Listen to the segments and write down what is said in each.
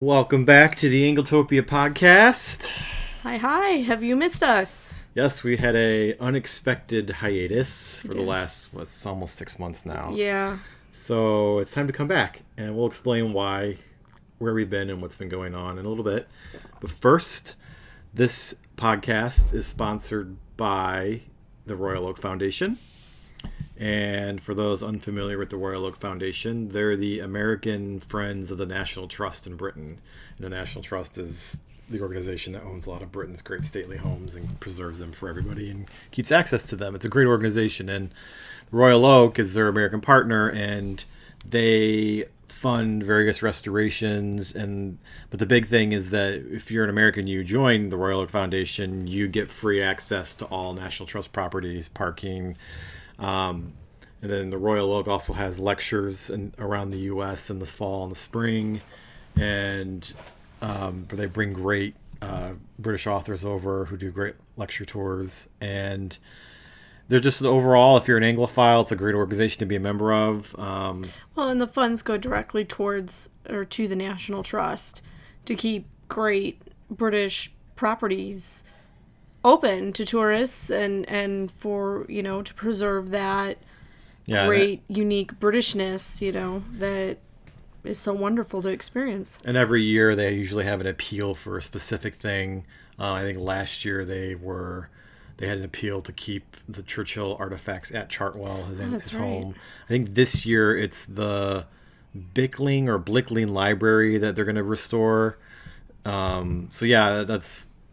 Welcome back to the Anglotopia podcast. Hi. Have you missed us? Yes, we had a unexpected hiatus for the did. last, almost 6 months now. Yeah. So it's time to come back, and we'll explain why, where we've been, and what's been going on in a little bit. But first, this podcast is sponsored by the Royal Oak Foundation. And for those unfamiliar with the Royal Oak Foundation, they're the American Friends of the National Trust in Britain. And the National Trust is the organization that owns a lot of Britain's great stately homes and preserves them for everybody and keeps access to them. It's a great organization, and Royal Oak is their American partner, and they fund various restorations. But the big thing is that if you're an American, you join the Royal Oak Foundation, you get free access to all National Trust properties, parking. And then the Royal Oak also has lectures around the U.S. in the fall and the spring, and they bring great British authors over who do great lecture tours. And they're just overall, if you're an Anglophile, it's a great organization to be a member of. Well, and the funds go directly towards or to the National Trust to keep great British properties open to tourists and for, to preserve that great, unique Britishness, that is so wonderful to experience. And every year they usually have an appeal for a specific thing. I think last year they had an appeal to keep the Churchill artifacts at Chartwell, his home. I think this year it's the Blickling Library that they're going to restore.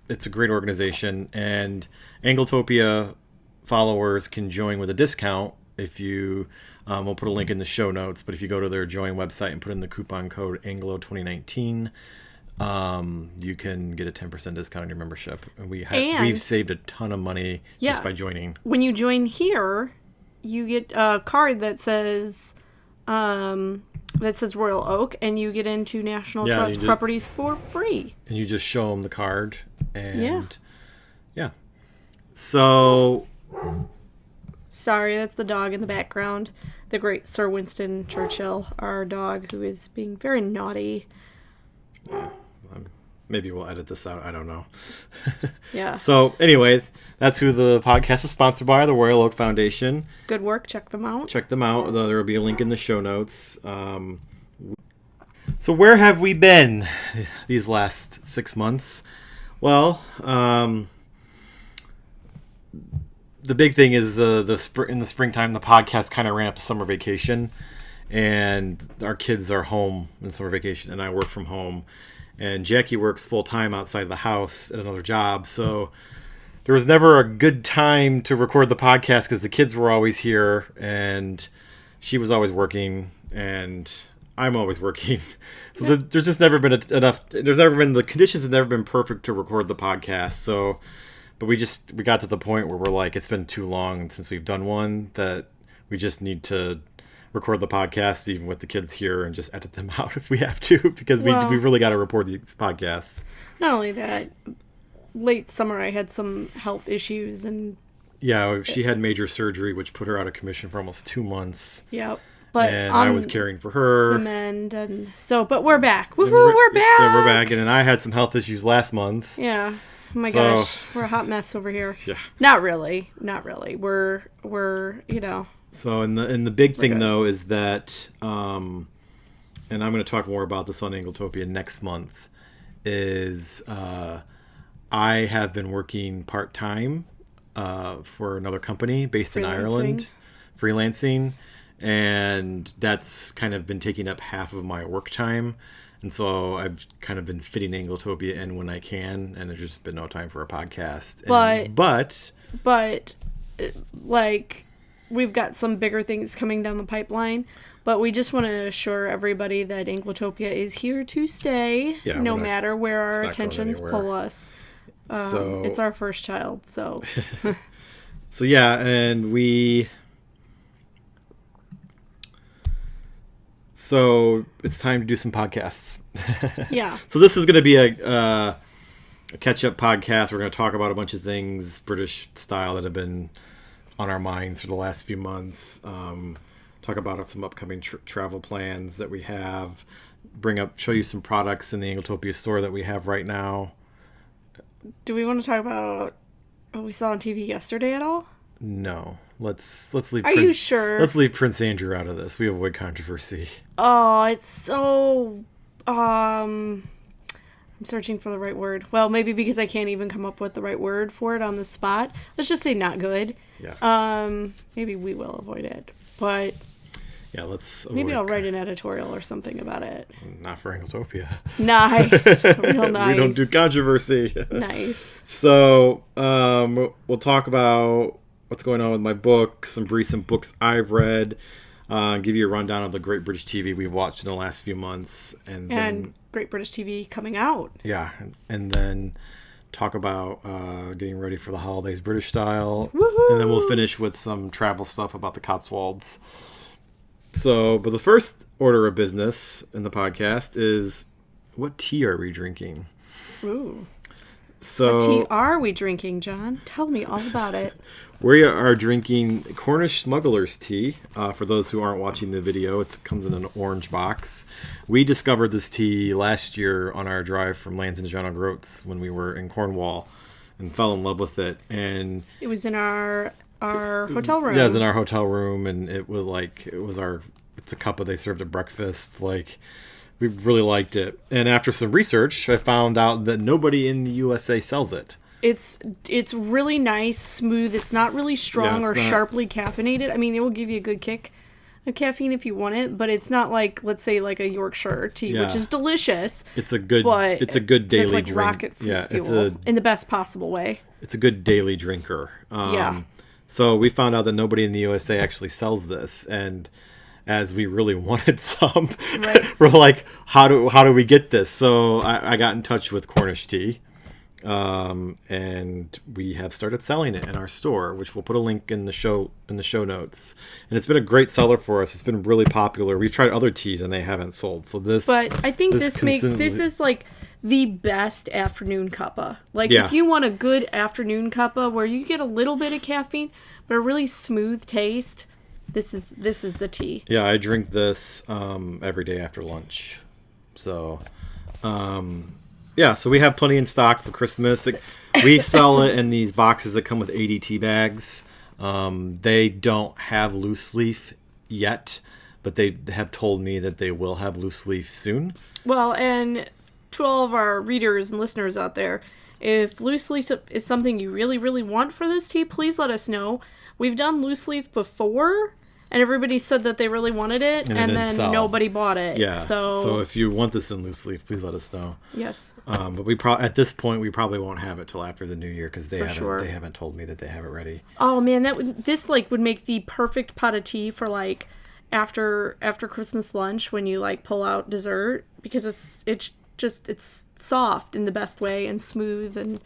It's a great organization, and Anglotopia followers can join with a discount if you, we'll put a link in the show notes, but if you go to their join website and put in the coupon code ANGLO2019, you can get a 10% discount on your membership. And we've saved a ton of money just by joining. When you join here, you get a card that says Royal Oak, and you get into National Trust properties for free. And you just show them the card, and So, sorry, that's the dog in the background. The great Sir Winston Churchill, our dog, who is being very naughty. Maybe we'll edit this out. I don't know. Yeah. So anyway, that's who the podcast is sponsored by, the Royal Oak Foundation. Good work. Check them out. There will be a link in the show notes. So where have we been these last 6 months? Well, the big thing is in the springtime, the podcast kind of ran up to summer vacation, and our kids are home in summer vacation, and I work from home. And Jackie works full-time outside of the house at another job, so there was never a good time to record the podcast because the kids were always here, and she was always working, and I'm always working. So there's just never been the conditions have never been perfect to record the podcast. So, but we got to the point where we're like, it's been too long since we've done one that we just need to record the podcast even with the kids here and just edit them out if we have to, because we really got to record these podcasts. Not only that, late summer I had some health issues, and she had major surgery which put her out of commission for almost 2 months. Yep. But I was caring for her. The mend, and so, but we're back. Woohoo, we're back. Yeah, we're back, and then I had some health issues last month. Yeah. Oh my gosh, we're a hot mess over here. Yeah. Not really. We're So, and the big thing though is that, and I'm going to talk more about this on Anglotopia next month, is I have been working part-time for another company based in Ireland, freelancing, and that's kind of been taking up half of my work time. And so I've kind of been fitting Anglotopia in when I can, and there's just been no time for a podcast. But we've got some bigger things coming down the pipeline, but we just want to assure everybody that Anglotopia is here to stay, no matter where our attentions pull us. It's our first child, so. So it's time to do some podcasts. Yeah. So this is going to be a catch-up podcast. We're going to talk about a bunch of things, British style, that have been on our minds for the last few months. Talk about some upcoming travel plans that we have. show you some products in the Anglotopia store that we have right now. Do we want to talk about what we saw on TV yesterday at all? No. Let's leave. Are you sure? Let's leave Prince Andrew out of this. We avoid controversy. Oh, it's so. I'm searching for the right word. Well, maybe because I can't even come up with the right word for it on the spot. Let's just say not good. Yeah. Maybe we will avoid it, but. Yeah, let's. Maybe I'll write an editorial or something about it. Not for Anglotopia. Nice. Real nice. We don't do controversy. Nice. So, we'll talk about what's going on with my book, some recent books I've read, give you a rundown of the Great British TV we've watched in the last few months. And then, Great British TV coming out. Yeah. And then talk about getting ready for the holidays British style. Woohoo! And then we'll finish with some travel stuff about the Cotswolds. So, but the first order of business in the podcast is, what tea are we drinking? Ooh. So, what tea are we drinking, John? Tell me all about it. We are drinking Cornish Smuggler's tea. For those who aren't watching the video, it comes in an orange box. We discovered this tea last year on our drive from Lands John O'Groats when we were in Cornwall and fell in love with it. And it was in our hotel room. Yeah, it was in our hotel room, and it's a cup that they served at breakfast. Like, we really liked it. And after some research, I found out that nobody in the USA sells it. It's really nice, smooth. It's not really strong or sharply caffeinated. I mean, it will give you a good kick of caffeine if you want it, but it's not like, let's say, like a Yorkshire tea, which is delicious. It's a good daily it's like drink. Rocket fuel in the best possible way. It's a good daily drinker. So we found out that nobody in the USA actually sells this, and as we really wanted some, we're like, how do we get this? So I got in touch with Cornish Tea, and we have started selling it in our store, which we'll put a link in the show notes. And it's been a great seller for us. It's been really popular. We've tried other teas and they haven't sold. So but I think this is like the best afternoon cuppa. Like, if you want a good afternoon cuppa where you get a little bit of caffeine but a really smooth taste, this is the tea. Yeah, I drink this every day after lunch. So, so we have plenty in stock for Christmas. We sell it in these boxes that come with 80 tea bags. They don't have loose leaf yet, but they have told me that they will have loose leaf soon. Well, and to all of our readers and listeners out there, if loose leaf is something you really, really want for this tea, please let us know. We've done loose leaf before, and everybody said that they really wanted it, and then nobody bought it. Yeah. So if you want this in loose leaf, please let us know. Yes. But we at this point we probably won't have it till after the new year because they haven't told me that they have it ready. Oh man, this would make the perfect pot of tea for like after Christmas lunch when you like pull out dessert, because it's soft in the best way and smooth, and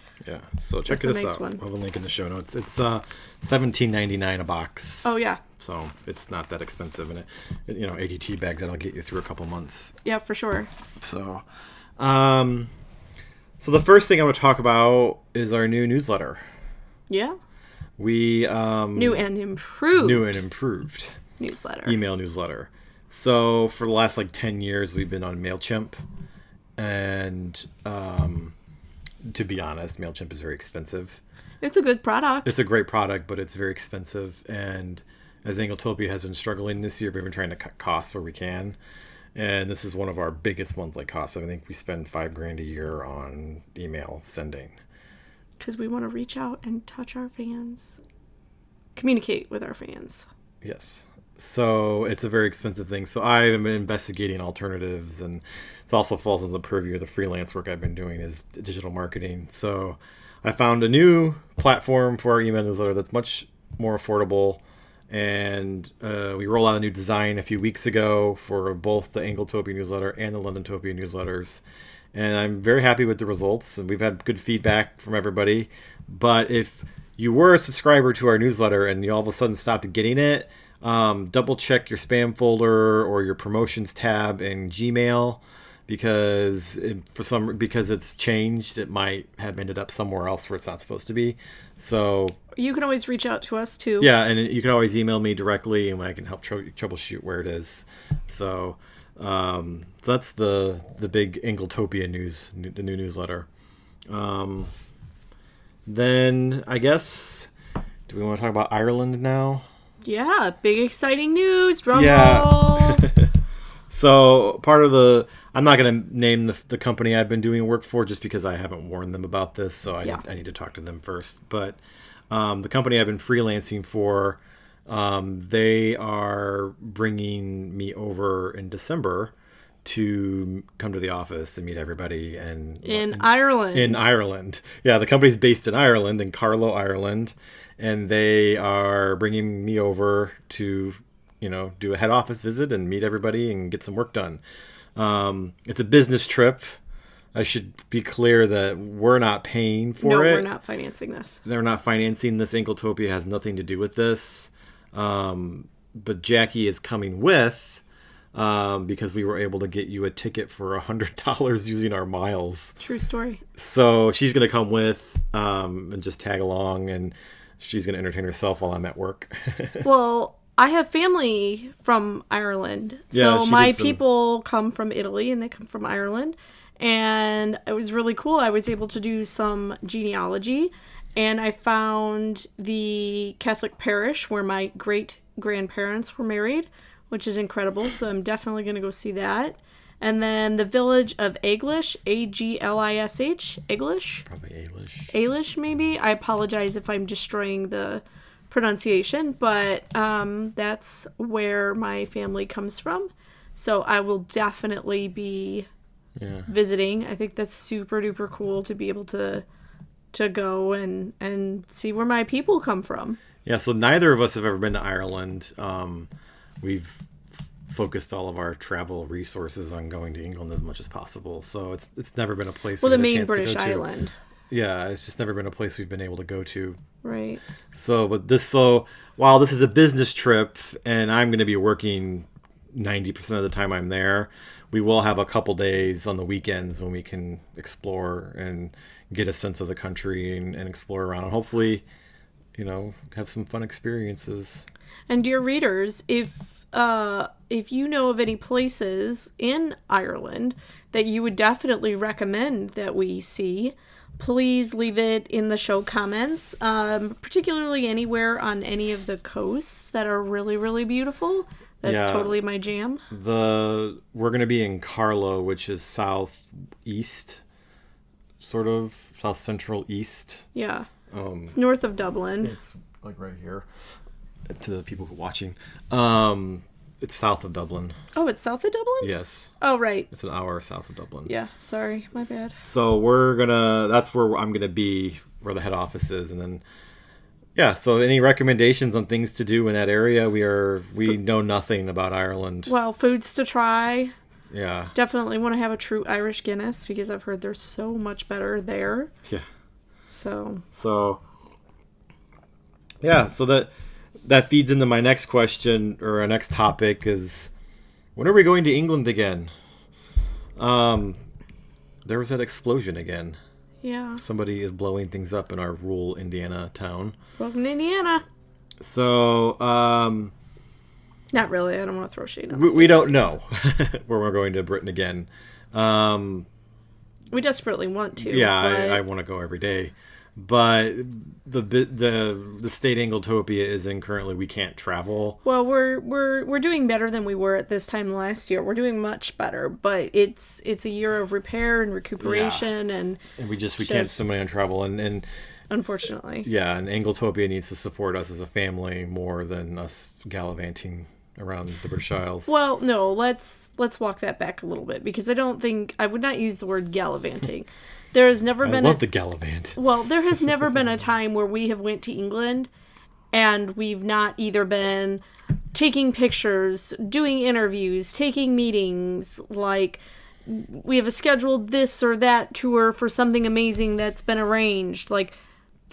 so check this out. We'll have a link in the show notes. It's $17.99 a box. Oh yeah. So it's not that expensive, and 80 tea bags that'll get you through a couple months. Yeah, for sure. So, so the first thing I want to talk about is our new newsletter. Yeah. We new and improved newsletter. Email newsletter. So for the last 10 years we've been on MailChimp, and to be honest, MailChimp is very expensive. It's a good product. It's a great product, but it's very expensive, and as Anglotopia has been struggling this year, we've been trying to cut costs where we can, and this is one of our biggest monthly costs. I think we spend $5,000 a year on email sending. Because we want to reach out and touch our fans, communicate with our fans. Yes. So it's a very expensive thing. So I have been investigating alternatives, and it also falls in the purview of the freelance work I've been doing is digital marketing. So I found a new platform for our email newsletter that's much more affordable. And we rolled out a new design a few weeks ago for both the Anglotopia newsletter and the Londontopia newsletters. And I'm very happy with the results, and we've had good feedback from everybody. But if you were a subscriber to our newsletter and you all of a sudden stopped getting it, double check your spam folder or your promotions tab in Gmail, because it's changed, it might have ended up somewhere else where it's not supposed to be. So you can always reach out to us too. Yeah, and you can always email me directly, and I can help troubleshoot where it is. So So that's the big Anglotopia news, the new newsletter. Then I guess, do we want to talk about Ireland now? Yeah, big exciting news. Drum Yeah. roll. So I'm not going to name the company I've been doing work for just because I haven't warned them about this. So I need to talk to them first. But the company I've been freelancing for, they are bringing me over in December to come to the office and meet everybody In Ireland. In Ireland. Yeah, the company's based in Ireland, in Carlow, Ireland. And they are bringing me over to, do a head office visit and meet everybody and get some work done. It's a business trip. I should be clear that we're not paying for it. No, we're not financing this. They're not financing this. Anglotopia has nothing to do with this. But Jackie is coming with because we were able to get you a ticket for $100 using our miles. True story. So she's going to come with and just tag along, and she's going to entertain herself while I'm at work. Well, I have family from Ireland. Yeah, So my people come from Italy and they come from Ireland. And it was really cool. I was able to do some genealogy. And I found the Catholic parish where my great-grandparents were married, which is incredible. So I'm definitely going to go see that. And then the village of Aglish, Aglish, Aglish? Probably Ailish. Ailish, maybe. I apologize if I'm destroying the pronunciation, but that's where my family comes from. So I will definitely be visiting. I think that's super duper cool to be able to go and see where my people come from. Yeah, so neither of us have ever been to Ireland. We've focused all of our travel resources on going to England as much as possible. So it's never been a place. Well, the main British island. Yeah, it's just never been a place we've been able to go to. Right. So while this is a business trip and I'm going to be working 90% of the time I'm there, we will have a couple days on the weekends when we can explore and get a sense of the country and explore around, and hopefully, have some fun experiences. And dear readers, if you know of any places in Ireland that you would definitely recommend that we see, please leave it in the show comments, particularly anywhere on any of the coasts that are really, really beautiful. That's totally my jam. We're going to be in Carlow, which is southeast, sort of south central east. Yeah. It's north of Dublin. It's like right here. To the people who are watching, it's south of Dublin. Oh, it's south of Dublin? Yes. Oh, right. It's an hour south of Dublin. Yeah, sorry, my bad. So that's where I'm gonna be, where the head office is, and then so any recommendations on things to do in that area? We know nothing about Ireland. Well, foods to try. Yeah. Definitely want to have a true Irish Guinness because I've heard they're so much better there. Yeah. So that feeds into my next question, or our next topic is, when are we going to England again? There was that explosion again. Yeah. Somebody is blowing things up in our rural Indiana town. Welcome to Indiana. So, not really. I don't want to throw shade on we don't know where we're going to Britain again. We desperately want to. Yeah, I want to go every day. But the state Anglotopia is in currently, we can't travel. Well, we're doing better than we were at this time last year. We're doing much better, but it's a year of repair and recuperation, and we can't spend money on travel, and unfortunately, and Anglotopia needs to support us as a family more than us gallivanting around the British Isles. Well, no, let's walk that back a little bit, because I would not use the word gallivanting. There has never been. I love the gallivant. Well, there has never been a time where we have went to England and we've not either been taking pictures, doing interviews, taking meetings, like we have a scheduled this or that tour for something amazing that's been arranged. Like,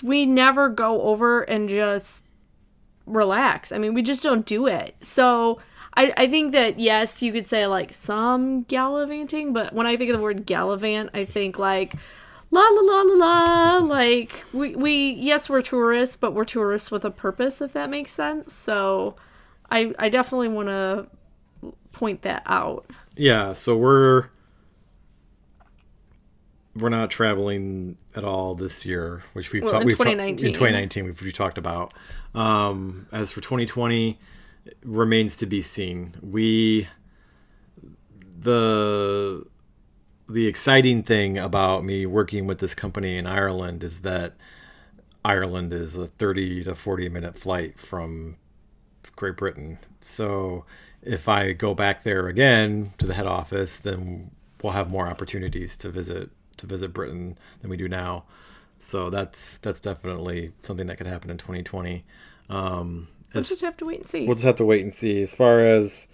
we never go over and just relax. I mean, we just don't do it. So I think that, yes, you could say, like, some gallivanting, but when I think of the word gallivant, I think, like, la la la la la, like, we're tourists, but we're tourists with a purpose, if that makes sense. So I definitely want to point that out. Yeah, so we're not traveling at all this year, which in 2019. In 2019, we've talked about. As for 2020, remains to be seen. The exciting thing about me working with this company in Ireland is that Ireland is a 30 to 40 minute flight from Great Britain. So if I go back there again to the head office, then we'll have more opportunities to visit Britain than we do now. So that's definitely something that could happen in 2020. We'll just have to wait and see. We'll just have to wait and see. As far as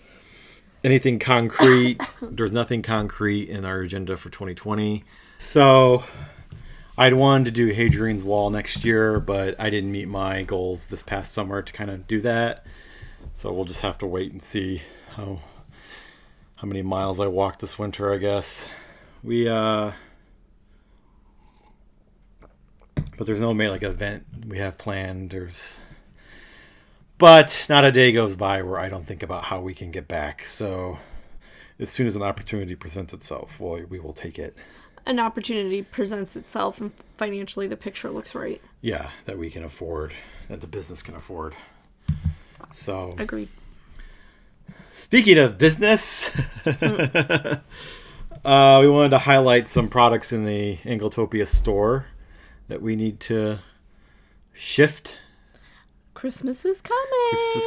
anything concrete, there's nothing concrete in our agenda for 2020. So I'd wanted to do Hadrian's Wall next year, but I didn't meet my goals this past summer to kind of do that. So we'll just have to wait and see how many miles I walk this winter, I guess. But there's no event we have planned. But not a day goes by where I don't think about how we can get back. So as soon as an opportunity presents itself, we will take it. An opportunity presents itself and financially the picture looks right. Yeah, that we can afford, that the business can afford. So agreed. Speaking of business, we wanted to highlight some products in the Anglotopia store that we need to shift. Christmas is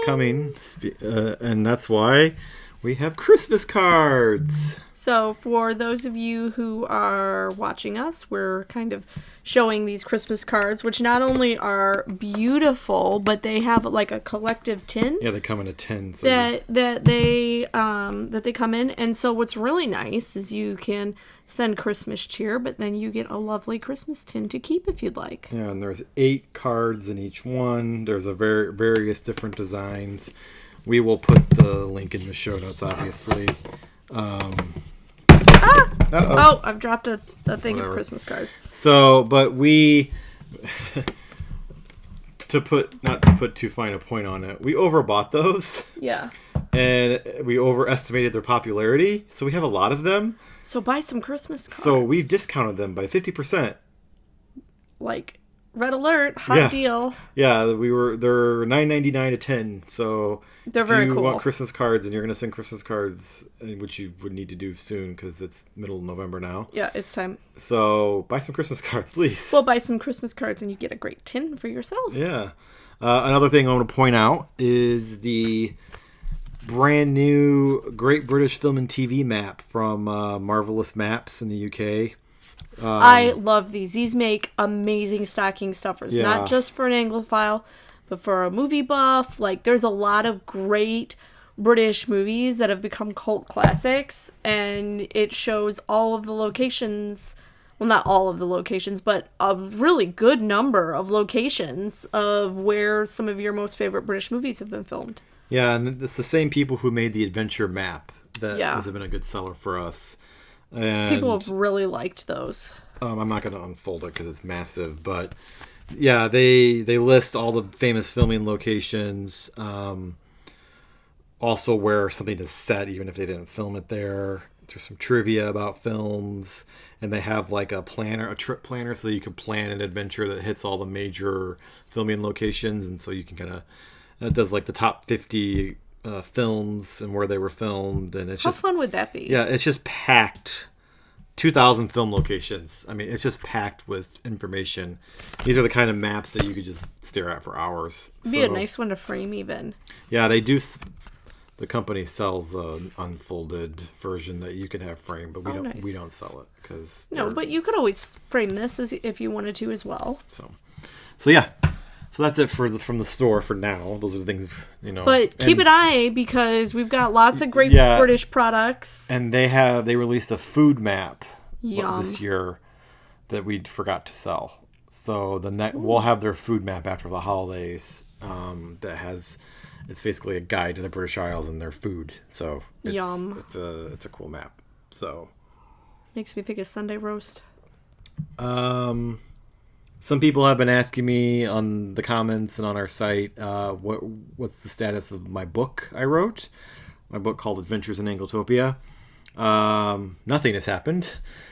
coming. And that's why we have Christmas cards. So for those of you who are watching us, we're kind of showing these Christmas cards, which not only are beautiful, but they have like a collective tin. Yeah, they come in a tin. So that they come in. And so what's really nice is you can send Christmas cheer, but then you get a lovely Christmas tin to keep if you'd like. Yeah, and there's 8 cards in each one. There's various different designs. We will put the link in the show notes, obviously. Oh, I've dropped a thing of Christmas cards. So, but not to put too fine a point on it, we overbought those. Yeah. And we overestimated their popularity, so we have a lot of them. So buy some Christmas cards. So we've discounted them by 50%. Like, red alert, hot deal. Yeah, they're $9.99 a 10. So they're very cool. If you want Christmas cards and you're going to send Christmas cards, which you would need to do soon because it's middle of November now. Yeah, it's time. So buy some Christmas cards, please. Well, buy some Christmas cards and you get a great tin for yourself. Yeah. Another thing I want to point out is the brand new Great British Film and TV map from Marvelous Maps in the UK. I love these. These make amazing stocking stuffers. Yeah. Not just for an Anglophile, but for a movie buff. Like, there's a lot of great British movies that have become cult classics, and it shows all of the locations. Well, not all of the locations, but a really good number of locations of where some of your most favorite British movies have been filmed. Yeah, and it's the same people who made the adventure map that has been a good seller for us. And people have really liked those. I'm not going to unfold it because it's massive, but yeah, they list all the famous filming locations, also where something is set, even if they didn't film it there. There's some trivia about films, and they have like a trip planner, so you can plan an adventure that hits all the major filming locations, and so you can it does like the top 50 films and where they were filmed, and How fun would that be? Yeah, it's just packed. 2,000 film locations. I mean, it's just packed with information. These are the kind of maps that you could just stare at for hours. It'd be a nice one to frame, even. Yeah, they do. The company sells an unfolded version that you can have framed, but we don't sell it because but you could always frame this if you wanted to as well. So yeah. So that's it from the store for now. Those are the things, But keep an eye because we've got lots of great British products. And they released a food map Yum. this year that we forgot to sell. So we'll have their food map after the holidays. It's basically a guide to the British Isles and their food. So it's a cool map. So makes me think of Sunday roast. Some people have been asking me on the comments and on our site, what's the status of my book I wrote? My book called Adventures in Anglotopia. Nothing has happened.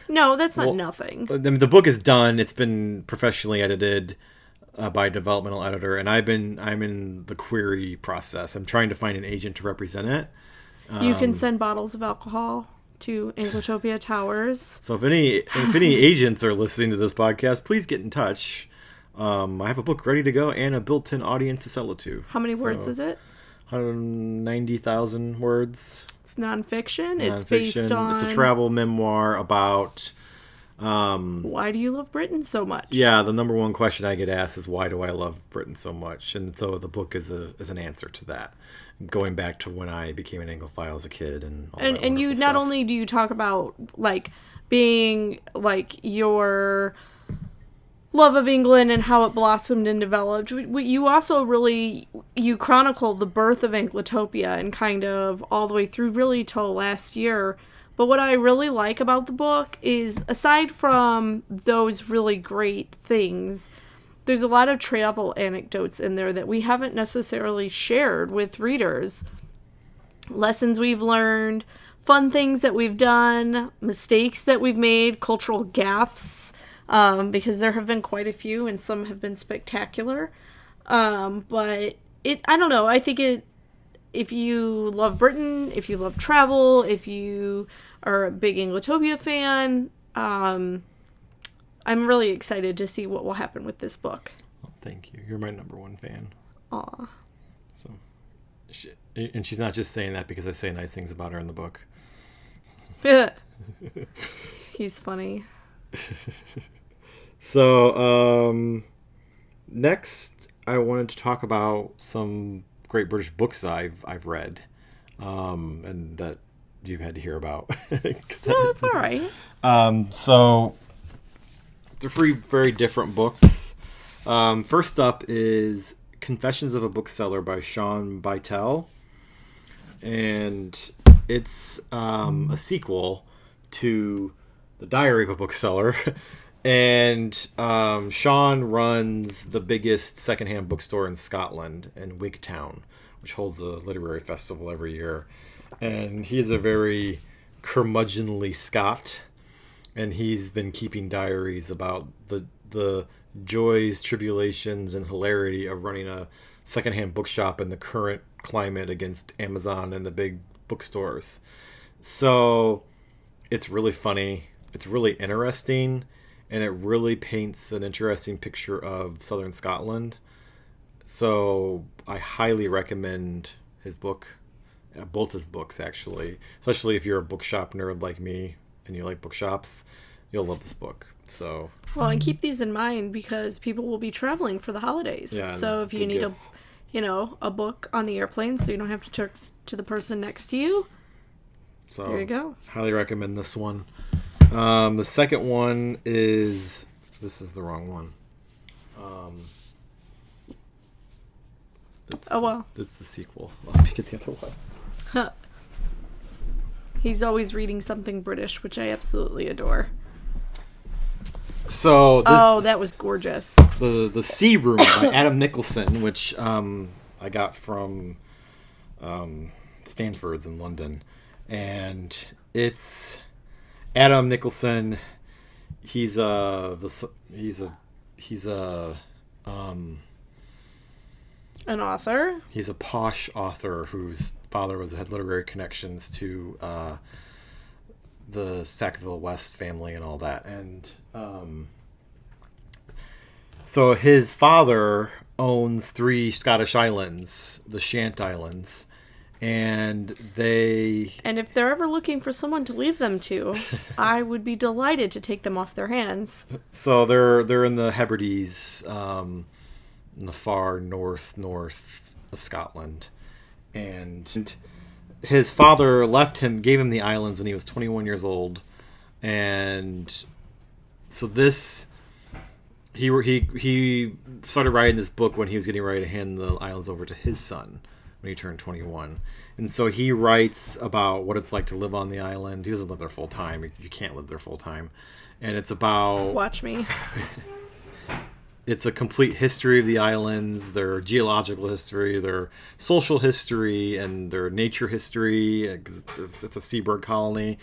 No, that's not nothing. The book is done. It's been professionally edited by a developmental editor, and I'm in the query process. I'm trying to find an agent to represent it. You can send bottles of alcohol to Anglotopia Towers. So if any agents are listening to this podcast, please get in touch. I have a book ready to go and a built-in audience to sell it to. How many words is it? 190,000 words. It's nonfiction. It's based on... It's a travel memoir about... why do you love Britain so much? Yeah, the number one question I get asked is, why do I love Britain so much? And so the book is an answer to that. Going back to when I became an Anglophile as a kid and all that and you not stuff. only do you talk about like being like your love of England and how it blossomed and developed, you also you chronicle the birth of Anglotopia and kind of all the way through really till last year. But what I really like about the book is, aside from those really great things, there's a lot of travel anecdotes in there that we haven't necessarily shared with readers. Lessons we've learned, fun things that we've done, mistakes that we've made, cultural gaffes, because there have been quite a few and some have been spectacular. But I don't know, I think if you love Britain, if you love travel, if you are a big Anglotopia fan, I'm really excited to see what will happen with this book. Well, thank you. You're my number one fan. Aw. So, and she's not just saying that because I say nice things about her in the book. He's funny. So, next I wanted to talk about some great British books I've read, and that you've had to hear about. No, it's all right. So they're three very different books. First up is Confessions of a Bookseller by Sean Bytel, and it's a sequel to The Diary of a Bookseller. And Sean runs the biggest secondhand bookstore in Scotland, in Wigtown, which holds a literary festival every year. And he's a very curmudgeonly Scot, and he's been keeping diaries about the joys, tribulations, and hilarity of running a secondhand bookshop in the current climate against Amazon and the big bookstores. So it's really funny. It's really interesting. And it really paints an interesting picture of southern Scotland. So I highly recommend his book, both his books actually. Especially if you're a bookshop nerd like me and you like bookshops, you'll love this book. So well, and keep these in mind because people will be traveling for the holidays. Yeah, so if you need a book on the airplane, so you don't have to talk to the person next to you. So there you go. Highly recommend this one. The second one is... This is the wrong one. It's the sequel. Let me get the other one. He's always reading something British, which I absolutely adore. So that was gorgeous. The Sea Room by Adam Nicholson, which I got from Stanford's in London. And it's... Adam Nicholson, he's an author. He's a posh author whose father had literary connections to the Sackville West family and all that. And so his father owns 3 Scottish islands, the Shant Islands. And if they're ever looking for someone to leave them to, I would be delighted to take them off their hands. So they're in the Hebrides, in the far north of Scotland, and his father gave him the islands when he was 21 years old, and so he started writing this book when he was getting ready to hand the islands over to his son when he turned 21. And so he writes about what it's like to live on the island. He doesn't live there full time. You can't live there full time. And it's about... Watch me. it's a complete history of the islands, their geological history, their social history, and their nature history. 'Cause it's a seabird colony.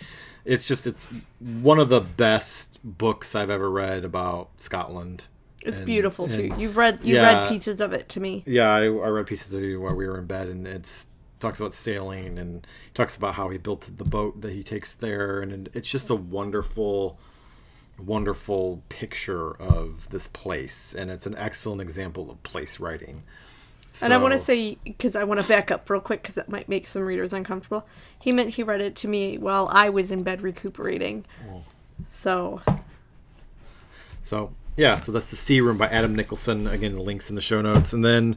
It's one of the best books I've ever read about Scotland. It's beautiful too. You read pieces of it to me. Yeah, I read pieces of it while we were in bed, and it's talks about sailing and talks about how he built the boat that he takes there, and it's just a wonderful picture of this place, and it's an excellent example of place writing. And I want to say, because I want to back up real quick, because that might make some readers uncomfortable. He meant he read it to me while I was in bed recuperating. Oh. So that's The Sea Room by Adam Nicholson. Again, the link's in the show notes. And then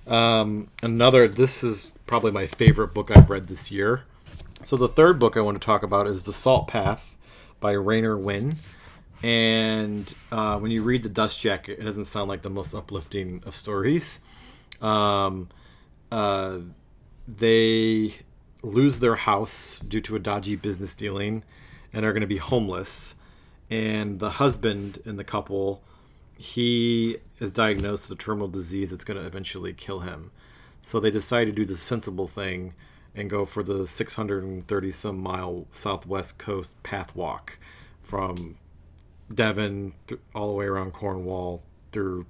this is probably my favorite book I've read this year. So the third book I want to talk about is The Salt Path by Rainer Wynn. And when you read The Dust Jacket, it doesn't sound like the most uplifting of stories. They lose their house due to a dodgy business dealing and are going to be homeless. And the husband in the couple, he is diagnosed with a terminal disease that's going to eventually kill him. So they decide to do the sensible thing and go for the 630 some mile southwest coast path walk from Devon all the way around Cornwall through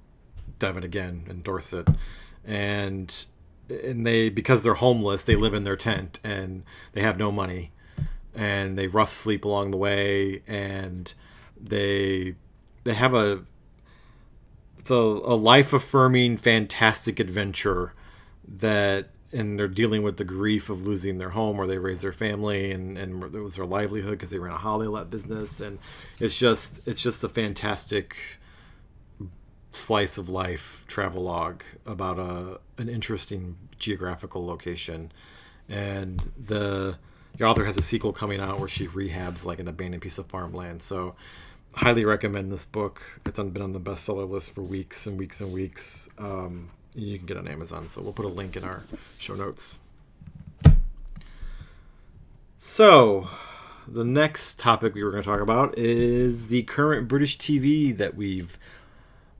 Devon again and Dorset. And they, because they're homeless, they live in their tent and they have no money, and they rough sleep along the way, and they have a life affirming, fantastic adventure and they're dealing with the grief of losing their home where they raised their family, and it was their livelihood because they ran a holiday let business, and it's just a fantastic slice of life travelogue about an interesting geographical location. And the author has a sequel coming out where she rehabs like an abandoned piece of farmland. So highly recommend this book. It's been on the bestseller list for weeks and weeks and weeks. You can get it on Amazon, so we'll put a link in our show notes. So the next topic we were going to talk about is the current British TV that we've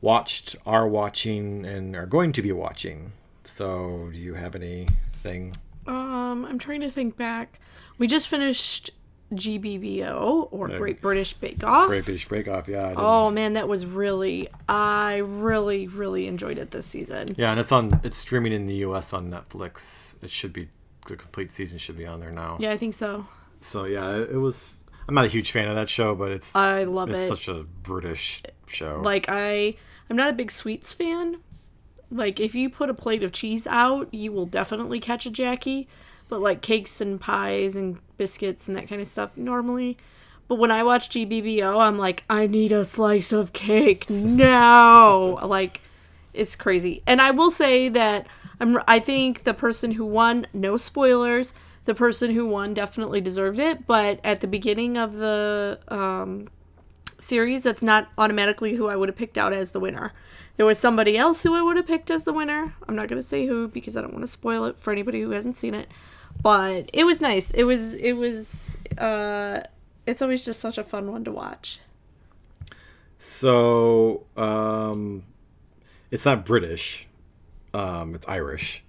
watched, are watching, and are going to be watching. So do you have anything? I'm trying to think back. We just finished GBBO, or Great British Bake Off. Great British Bake Off, yeah. Oh man, that was I really enjoyed it this season. Yeah, and it's streaming in the US on Netflix. It should be, the complete season should be on there now. Yeah, I think so. So yeah, it was. I'm not a huge fan of that show, but I love it. It's such a British show. Like I'm not a big sweets fan. Like if you put a plate of cheese out, you will definitely catch a Jackie. But like cakes and pies and biscuits and that kind of stuff normally. But when I watch GBBO, I'm like, I need a slice of cake now. Like, it's crazy. And I will say that I think the person who won, no spoilers, the person who won definitely deserved it. But at the beginning of the series, that's not automatically who I would have picked out as the winner. There was somebody else who I would have picked as the winner. I'm not going to say who because I don't want to spoil it for anybody who hasn't seen it. But it was nice. It's always just such a fun one to watch. So, it's not British. It's Irish.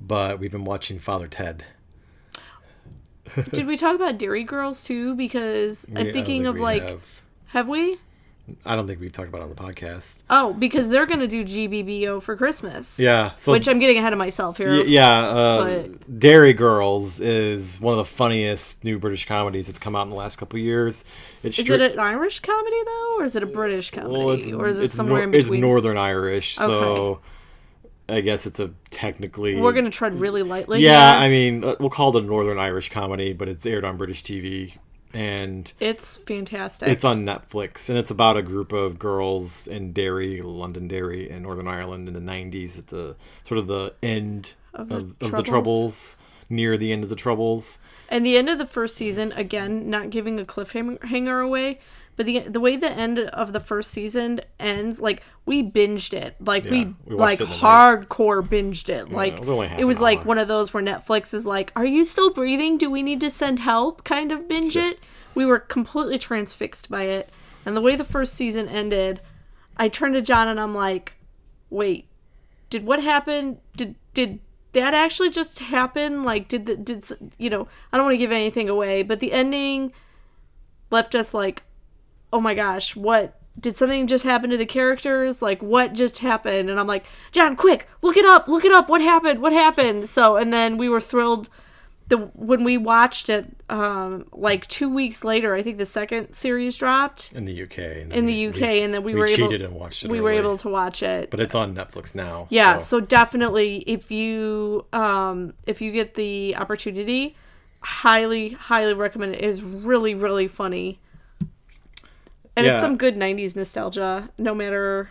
But we've been watching Father Ted. Did we talk about Dairy Girls too? Because I'm thinking of like... Have we? I don't think we've talked about it on the podcast. Oh, because they're going to do GBBO for Christmas. Yeah. So, which I'm getting ahead of myself here. But Dairy Girls is one of the funniest new British comedies that's come out in the last couple of years. Is it an Irish comedy, though? Or is it a British comedy? Or is it somewhere in between? It's Northern Irish, so I guess it's technically... We're going to tread really lightly. Yeah, I mean, we'll call it a Northern Irish comedy, but it's aired on British TV. And it's fantastic. It's on Netflix, and it's about a group of girls in Derry, Londonderry, in Northern Ireland in the 90s, at the sort of the end of the Troubles, near the end of the Troubles. And the end of the first season, again, not giving a cliffhanger away, but the way the end of the first season ends, like, we binged it. Like, we like hardcore binged it. Like, it was like one of those where Netflix is like, are you still breathing? Do we need to send help? Kind of binge it. We were completely transfixed by it. And the way the first season ended, I turned to John and I'm like, wait, did what happen? Did that actually just happen? Like, I don't want to give anything away, but the ending left us like, oh my gosh, what? Did something just happen to the characters? Like, what just happened? And I'm like, John, quick, look it up, what happened? So, and then we were thrilled when we watched it, like 2 weeks later, I think the second series dropped. In the UK. And then we were cheated and watched it. We were able to watch it. But it's on Netflix now. Yeah, so definitely, if you get the opportunity, highly, highly recommend it. It is really, really funny. And it's some good 90s nostalgia, no matter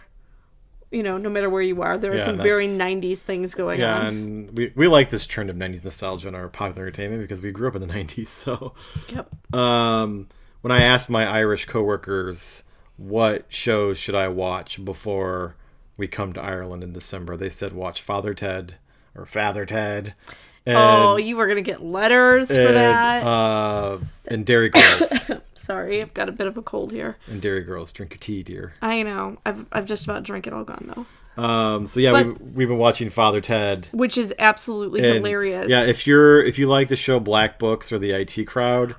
where you are. There are some very 90s things going on. Yeah, and we like this trend of 90s nostalgia in our popular entertainment because we grew up in the 90s. So, yep. When I asked my Irish coworkers what shows should I watch before we come to Ireland in December, they said watch Father Ted. And, you were going to get letters for that. And Dairy Girls. Sorry, I've got a bit of a cold here. And Dairy Girls, drink your tea, dear. I know. I've just about drank it all gone, though. We've been watching Father Ted, which is absolutely hilarious. Yeah, if you like the show Black Books or the IT Crowd,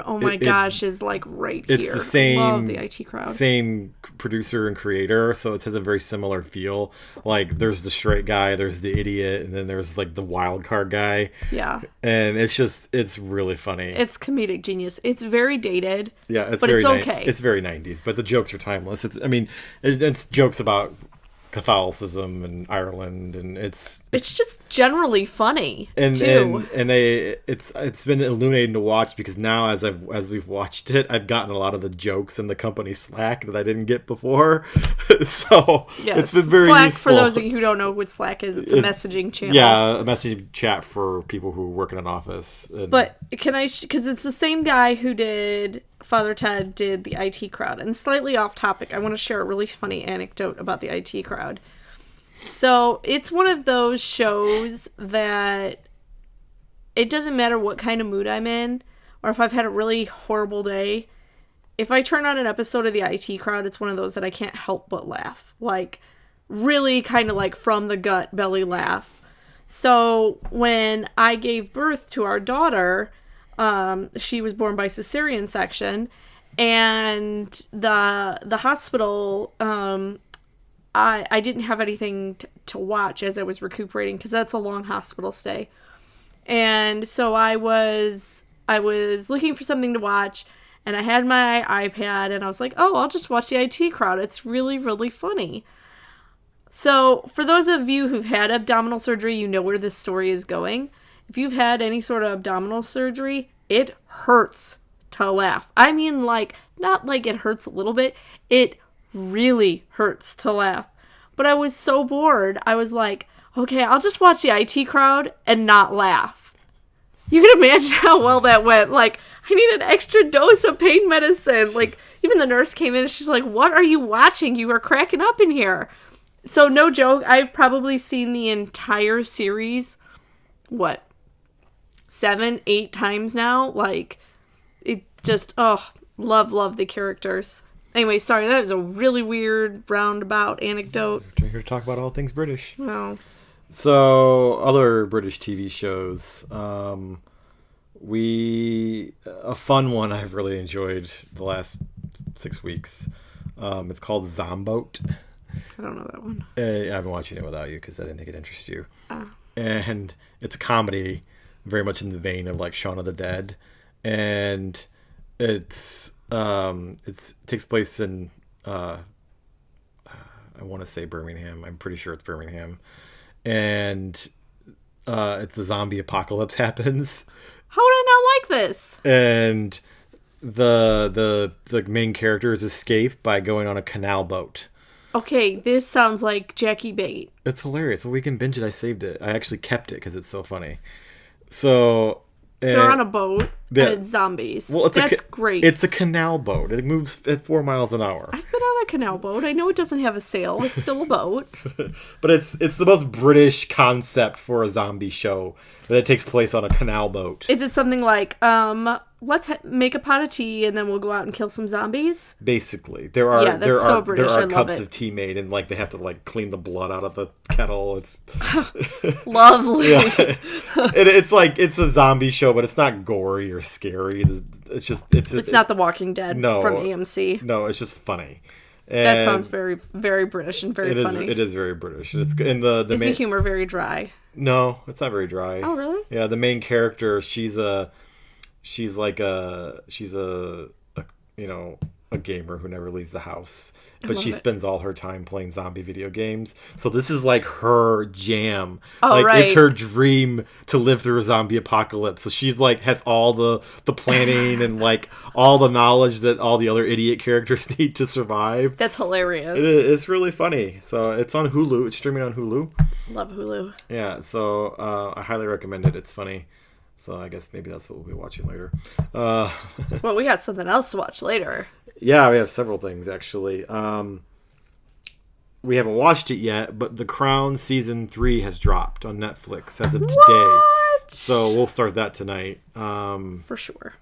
oh my gosh, is like right here. It's the same. Love the IT Crowd. Same producer and creator, so it has a very similar feel. Like there's the straight guy, there's the idiot, and then there's like the wild card guy. Yeah, and it's really funny. It's comedic genius. It's very dated. Yeah, but it's okay. It's very 90s, but the jokes are timeless. It's jokes about Catholicism and Ireland, and it's just generally funny and too. And it's been illuminating to watch because now as we've watched it, I've gotten a lot of the jokes in the company Slack that I didn't get before. So it's been very Slack, useful. for those of you who don't know what Slack is, it's a messaging channel. Yeah, a messaging chat for people who work in an office. But because it's the same guy who did Father Ted did the IT Crowd. And slightly off topic, I want to share a really funny anecdote about the IT Crowd. So it's one of those shows that it doesn't matter what kind of mood I'm in or if I've had a really horrible day. If I turn on an episode of the IT Crowd, it's one of those that I can't help but laugh. Like, really kind of like from the gut belly laugh. So when I gave birth to our daughter, she was born by cesarean section, and the hospital, I didn't have anything to watch as I was recuperating because that's a long hospital stay. And so I was looking for something to watch, and I had my iPad, and I was like, oh, I'll just watch the IT Crowd. It's really, really funny. So for those of you who've had abdominal surgery, you know where this story is going. If you've had any sort of abdominal surgery, it hurts to laugh. I mean, like, not like it hurts a little bit. It really hurts to laugh. But I was so bored, I was like, okay, I'll just watch the IT Crowd and not laugh. You can imagine how well that went. Like, I need an extra dose of pain medicine. Like, even the nurse came in and she's like, what are you watching? You are cracking up in here. So, no joke, I've probably seen the entire series, 7-8 times now. Like, it just, love the characters. Anyway, sorry, that was a really weird roundabout anecdote. We're here to talk about all things British. Well, so other British TV shows, a fun one I've really enjoyed the last 6 weeks. It's called Zomboat. I don't know that one. I've been watching it without you because I didn't think it interests you. And it's a comedy, very much in the vein of like Shaun of the Dead, and it takes place in I want to say Birmingham. I'm pretty sure it's Birmingham, and it's the zombie apocalypse happens. How would I not like this? And the main characters escape by going on a canal boat. Okay, this sounds like Jackie Bait. It's hilarious. Well, we can binge it. I saved it. I actually kept it because it's so funny. So they're on a boat and it's zombies. Well, that's great. It's a canal boat. It moves at 4 miles an hour. I've been on a canal boat. I know it doesn't have a sail. It's still a boat. But it's the most British concept for a zombie show that it takes place on a canal boat. Is it something like let's make a pot of tea and then we'll go out and kill some zombies. Basically, there are Yeah, that's so British. I love cups it. of tea made, and like they have to like clean the blood out of the kettle. It's Lovely. yeah. It's like it's a zombie show, but it's not gory or scary. It's just It's not The Walking Dead No. from AMC. No, it's just funny. And That sounds very, very British and very funny. It is very British. It's good. And the Is the humor very dry? No, it's not very dry. Oh, really? Yeah, the main character, she's a you know, a gamer who never leaves the house, but she spends all her time playing zombie video games. So this is like her jam. Oh, like right. It's her dream to live through a zombie apocalypse. So she's like has all the planning and like all the knowledge that all the other idiot characters need to survive. That's hilarious. It's really funny. So it's on Hulu. It's streaming on Hulu. Love Hulu. Yeah, so I highly recommend it. It's funny. So I guess maybe that's what we'll be watching later. Well, we got something else to watch later. Yeah, we have several things, actually. We haven't watched it yet, but The Crown Season 3 has dropped on Netflix as of today. What? So we'll start that tonight. For sure.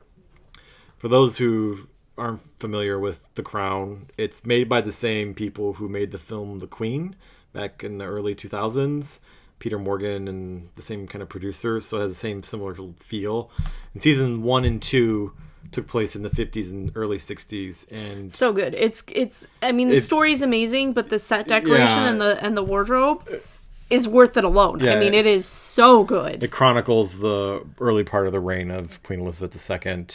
For those who aren't familiar with The Crown, it's made by the same people who made the film The Queen back in the early 2000s. Peter Morgan and the same kind of producers, so it has the same similar feel. And season 1 and 2 took place in the 50s and early 60s, and So good. It's. I mean, the story's amazing, but the set decoration and the wardrobe is worth it alone. Yeah. I mean, it is so good. it chronicles the early part of the reign of Queen Elizabeth II.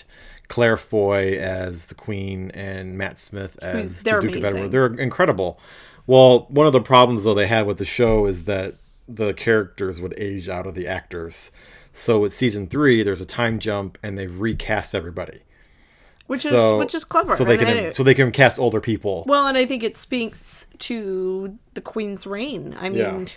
Claire Foy as the Queen and Matt Smith as the They're Duke of amazing. Edinburgh. They're incredible. Well, one of the problems though they have with the show is that the characters would age out of the actors. So with season 3, there's a time jump and they've recast everybody. Which is clever. So they And can cast older people. well, and I think it speaks to the Queen's reign. I mean,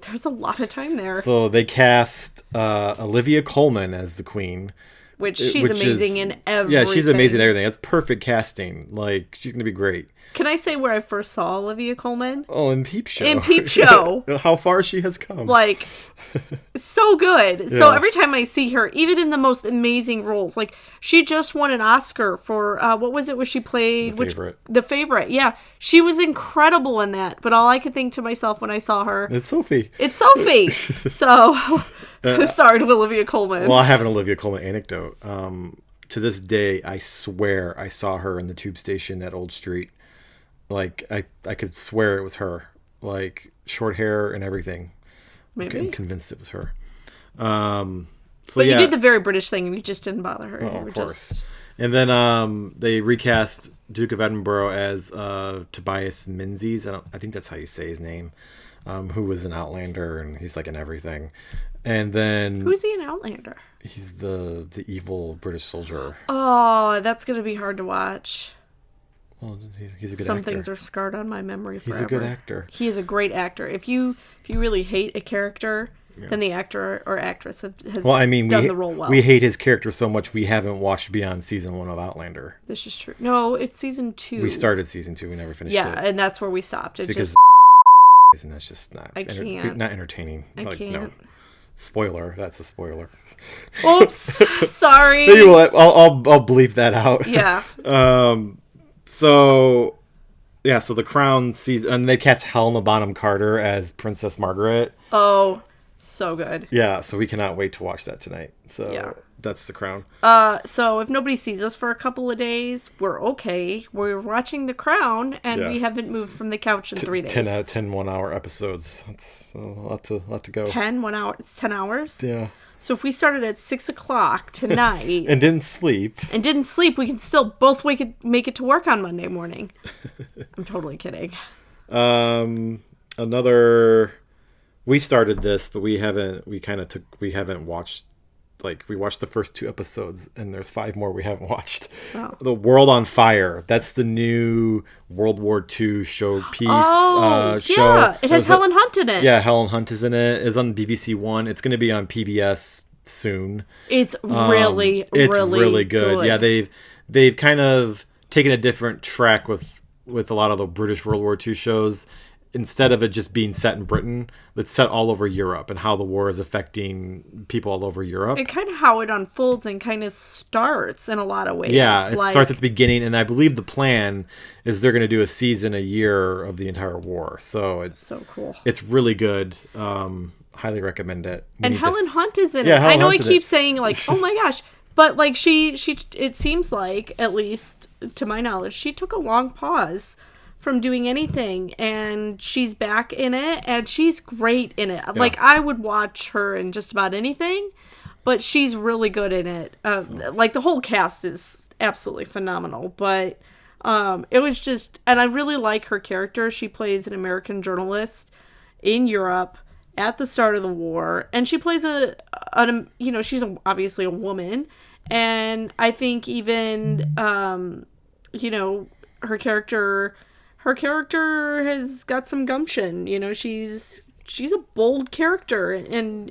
there's a lot of time there. So they cast Olivia Colman as the Queen. Which she's amazing in everything. Yeah, she's amazing in everything. That's perfect casting. Like, she's going to be great. Can I say where I first saw Olivia Colman? Oh, in Peep Show. In Peep Show. How far she has come. Like, so good. So Yeah. every time I see her, even in the most amazing roles, like, she just won an Oscar for, what was it where she played? The Favourite. The Favorite, yeah. She was incredible in that, but all I could think to myself when I saw her, It's Sophie. it's Sophie! So, sorry to Olivia Colman. Well, I have an Olivia Colman anecdote. To this day, I swear I saw her in the tube station at Old Street. Like, I could swear it was her. Like, short hair and everything. Maybe. I'm convinced it was her. But you did the very British thing and you just didn't bother her. Oh, You were of course. just... And then they recast Duke of Edinburgh as Tobias Menzies. I think that's how you say his name. Who was an Outlander, and he's like in everything. And then Who's he in Outlander? he's the evil British soldier. Oh, that's going to be hard to watch. Well, he's a good Some actor. things are scarred on my memory forever. He's a good actor. He is a great actor. If you really hate a character, then the actor or actress has done the role well. We hate his character so much we haven't watched beyond season 1 of Outlander. This is true. No, it's season 2. We started season 2, we never finished it. Yeah, and that's where we stopped. It Because just and that's just not I can't. not entertaining. I can't. No. Spoiler. That's a spoiler. Oops. Sorry. Maybe I'll bleep that out. Yeah. So The Crown season, and they cast Helena Bonham Carter as Princess Margaret. Oh, so good. Yeah, so we cannot wait to watch that tonight. So Yeah. that's The Crown. So if nobody sees us for a couple of days, we're okay. We're watching The Crown, and we haven't moved from the couch in 3 days. 10 out of 10 1-hour episodes. That's a lot to go. 10 1 hour. It's 10 hours. Yeah. So if we started at 6 o'clock tonight And didn't sleep. and didn't sleep, we can still both make it to work on Monday morning. I'm totally kidding. We started this, but we haven't watched, like, we watched the first 2 episodes, and there's 5 more we haven't watched. Oh. The World on Fire. That's the new World War II showpiece. Show. Yeah. It has Helen Hunt in it. Yeah, Helen Hunt is in it. It's on BBC One. It's going to be on PBS soon. It's really good. Yeah, they've kind of taken a different track with a lot of the British World War II shows. instead of it just being set in Britain, it's set all over Europe and how the war is affecting people all over Europe. And kind of how it unfolds and kind of starts in a lot of ways. Yeah, it starts at the beginning, and I believe the plan is they're going to do a season a year of the entire war. So it's so cool. It's really good. Highly recommend it. And Helen Hunt is in Yeah, it. Helen I know Hunt's I keep saying like, oh my gosh, but like she it seems like, at least to my knowledge, she took a long pause from doing anything, and she's back in it, and she's great in it. Yeah. Like, I would watch her in just about anything, but she's really good in it. Like, the whole cast is absolutely phenomenal, but it was just, and I really like her character. She plays an American journalist in Europe at the start of the war, and she plays she's obviously a woman, and I think even, her character has got some gumption. She's a bold character, and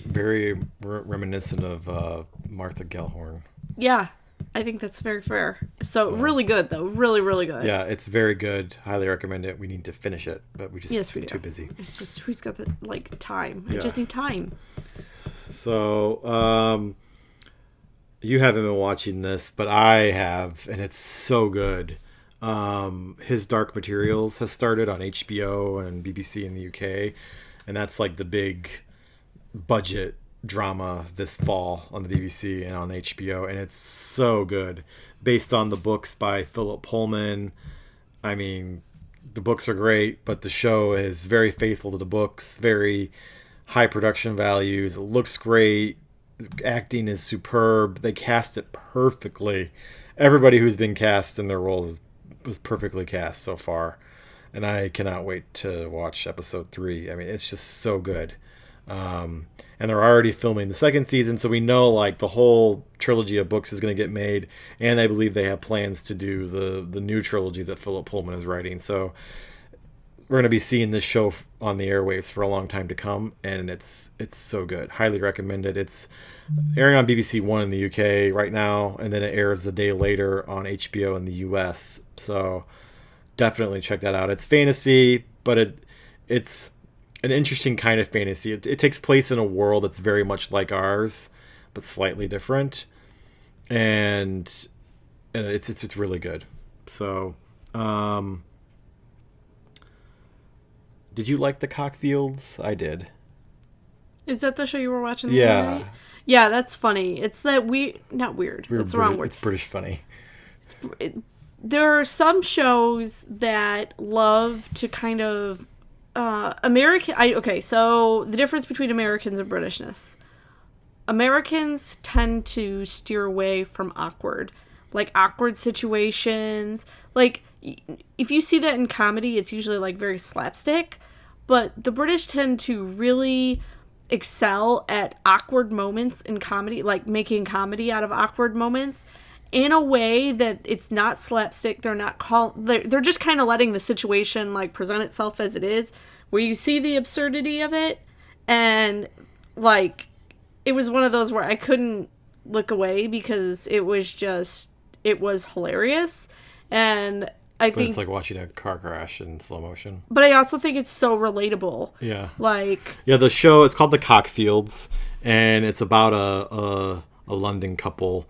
very reminiscent of Martha Gellhorn. Yeah, I think that's very fair. So really good though, really really good. Yeah, it's very good. Highly recommend it. We need to finish it, but we just we too busy. It's just who's got the time? I just need time. So you haven't been watching this, but I have, and it's so good. His Dark Materials has started on HBO and BBC in the UK, and that's like the big budget drama this fall on the BBC and on HBO, and it's so good. Based on the books by Philip Pullman. I mean, the books are great, but the show is very faithful to the books, very high production values. It looks great. Acting is superb. They cast it perfectly. Everybody who's been cast in their roles was perfectly cast so far, and I cannot wait to watch episode 3. I mean, it's just so good. And they're already filming the second season, so we know like the whole trilogy of books is going to get made, and I believe they have plans to do the new trilogy that Philip Pullman is writing. So we're going to be seeing this show on the airwaves for a long time to come, and it's so good. Highly recommend it. It's airing on BBC One in the UK right now, and then it airs a day later on HBO in the US. So definitely check that out. It's fantasy, but it's an interesting kind of fantasy. It takes place in a world that's very much like ours, but slightly different, and it's really good. So, did you like the Cockfields? I did. Is that the show you were watching the other night? Yeah, that's funny. It's that not weird. That's the wrong word. It's British funny. There are some shows that love to kind of so the difference between Americans and Britishness. Americans tend to steer away from awkward situations. Like, if you see that in comedy, it's usually like very slapstick, but the British tend to really excel at awkward moments in comedy, like making comedy out of awkward moments in a way that it's not slapstick. They're just kind of letting the situation like present itself as it is, where you see the absurdity of it, and like it was one of those where I couldn't look away because it was hilarious. And I think it's like watching a car crash in slow motion. But I also think it's so relatable. Yeah. The show, it's called The Cockfields, and it's about a London couple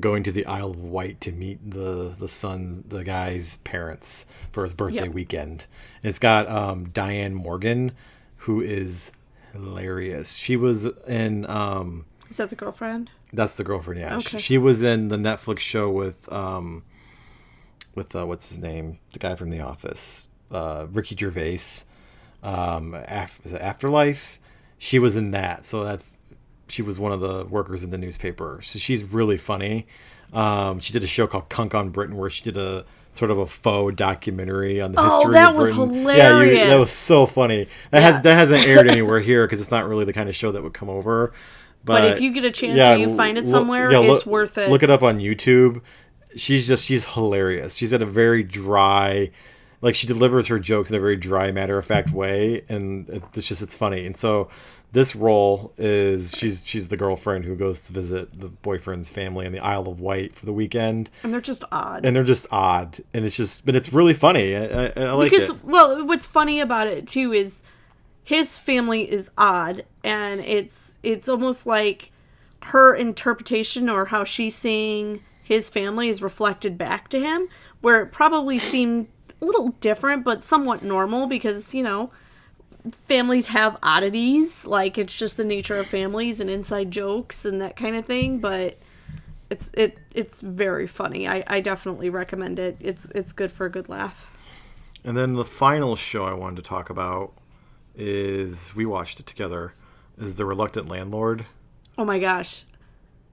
going to the Isle of Wight to meet the guy's parents for his birthday weekend. And it's got Diane Morgan, who is hilarious. She was in Is that the girlfriend? That's the girlfriend, yeah. Okay. She was in the Netflix show with what's his name? The guy from The Office. Ricky Gervais. Is it Afterlife? She was in that. So she was one of the workers in the newspaper. So she's really funny. She did a show called Kunk on Britain, where she did a sort of a faux documentary on the history of Britain. Oh, that was hilarious. Yeah, that was so funny. That hasn't aired anywhere here because it's not really the kind of show that would come over. But if you get a chance and you find it somewhere, it's worth it. Look it up on YouTube. She's hilarious. She's at a very dry, like she delivers her jokes in a very dry, matter-of-fact way, and it's funny. And so this role is she's the girlfriend who goes to visit the boyfriend's family in the Isle of Wight for the weekend. And they're just odd. And but it's really funny. I like it. Well, what's funny about it too is his family is odd, and it's almost like her interpretation or how she's seeing his family is reflected back to him, where it probably seemed a little different, but somewhat normal because, families have oddities. Like, it's just the nature of families and inside jokes and that kind of thing, but it's very funny. I definitely recommend it. It's good for a good laugh. And then the final show I wanted to talk about we watched it together, is The Reluctant Landlord. Oh my gosh.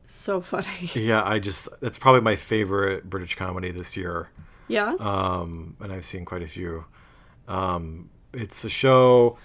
So funny. Yeah, that's probably my favorite British comedy this year. Yeah? And I've seen quite a few. It's a show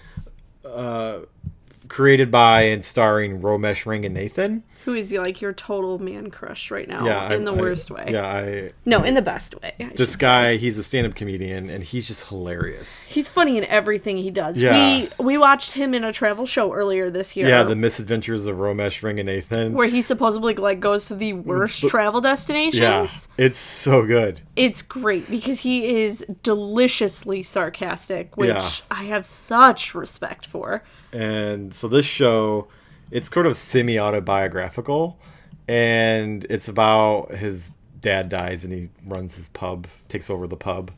created by and starring Romesh Ranganathan. Who is like your total man crush right now, Yeah, in the worst way. Yeah, No, in the best way. This guy, he's a stand-up comedian, and he's just hilarious. He's funny in everything he does. Yeah. We watched him in a travel show earlier this year. Yeah, The Misadventures of Romesh Ranganathan. Where he supposedly goes to the worst travel destinations. Yeah, it's so good. It's great because he is deliciously sarcastic, which I have such respect for. And so this show, it's sort of semi-autobiographical, and it's about his dad dies and he runs his pub, takes over the pub,